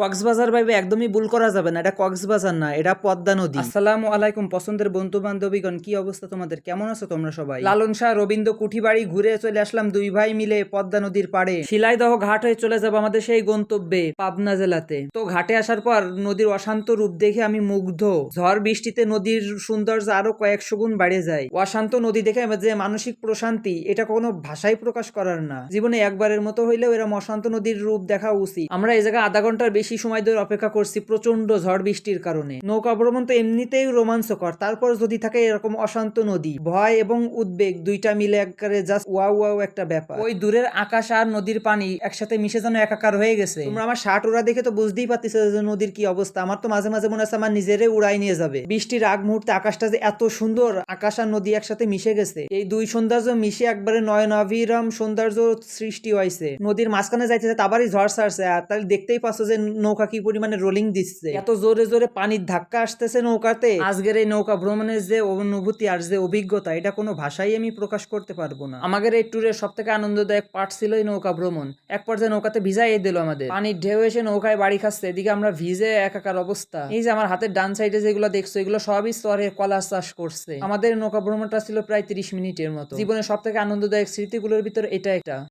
কক্সবাজার ভাইবে একদমই ভুল করা যাবে না। এটা কক্সবাজার না, এটা পদ্মা নদী। আসসালামু আলাইকুম পছন্দের বন্ধু বান্ধবীগণ, কি অবস্থা তোমাদের? কেমন আছো তোমরা সবাই? লালন শাহ রবীন্দ্র কুঠিবাড়ি ঘুরে চলে আসলাম দুই ভাই মিলে পদ্মা নদীর পাড়ে। শিলাইদহ ঘাট হয়ে চলে যাবো আমাদের সেই গন্তব্যে পাবনা জেলাতে। তো ঘাটে আসার পর নদীর অশান্ত রূপ দেখে আমি মুগ্ধ। ঝড় বৃষ্টিতে নদীর সৌন্দর্য আরো কয়েকশো গুণ বেড়ে যায়। অশান্ত নদী দেখে যে মানসিক প্রশান্তি, এটা কোনো ভাষায় প্রকাশ করার না। জীবনে একবারের মতো হইলেও এরকম অশান্ত নদীর রূপ দেখা উচিত। আমরা এই জায়গায় আধা ঘন্টার বেশি সময় ধরে অপেক্ষা করছি প্রচন্ড ঝড় বৃষ্টির কারণে। নৌকা ভ্রমণ তো এমনিতেই রোমাঞ্চকর, তারপর যদি থাকে এরকম অশান্ত নদী, ভয় এবং উদ্বেগ দুইটা মিলে একবারে জাস্ট ওয়াও ওয়াও একটা ব্যাপার। ওই দূরের আকাশ আর নদীর পানি একসাথে মিশে যেন একাকার হয়ে গেছে। তোমরা আমার শার্ট ওরা দেখে তো বুঝতেই পারতেছো যে নদীর কি অবস্থা। আমার তো মাঝে মাঝে মনে হচ্ছে আমার নিজেরে উড়াই নিয়ে যাবে। বৃষ্টির আগ মুহূর্তে আকাশটা যে এত সুন্দর, আকাশ আর নদী একসাথে মিশে গেছে, এই দুই সৌন্দর্য মিশে একবারে নয়নাভিরাম সৌন্দর্য সৃষ্টি হয়েছে। নদীর মাঝখানে যাইতেছে আবারই ঝড় ছাড়ছে, আর তাহলে দেখতেই পাচ্ছ যে নৌকা কি পরিমাণে রোলিং দিচ্ছে, এত জোরে জোরে পানির ধাক্কা আসতেছে নৌকাতে। আজকের এই নৌকা ভ্রমণের যে অনুভূতি আর যে অভিজ্ঞতা, এটা কোনো ভাষাই আমি প্রকাশ করতে পারবো না। আমাদের এই ট্যুরের সব থেকে আনন্দদায়ক পার্ট ছিল এই নৌকা ভ্রমণ। এক পর্যায়ে নৌকাতে ভিজাই দিল আমাদের, পানির ঢেউ এসে নৌকায় বাড়ি খাচ্ছে, এদিকে আমরা ভিজে একাকার অবস্থা। এই যে আমার হাতের ডান সাইডে যেগুলো দেখছো, এগুলো সবই স্তরে কলা চাষ করছে। আমাদের নৌকা ভ্রমণটা ছিল প্রায় 30 মিনিটের মতো। জীবনের সব থেকে আনন্দদায়ক স্মৃতিগুলোর ভিতরে এটা একটা।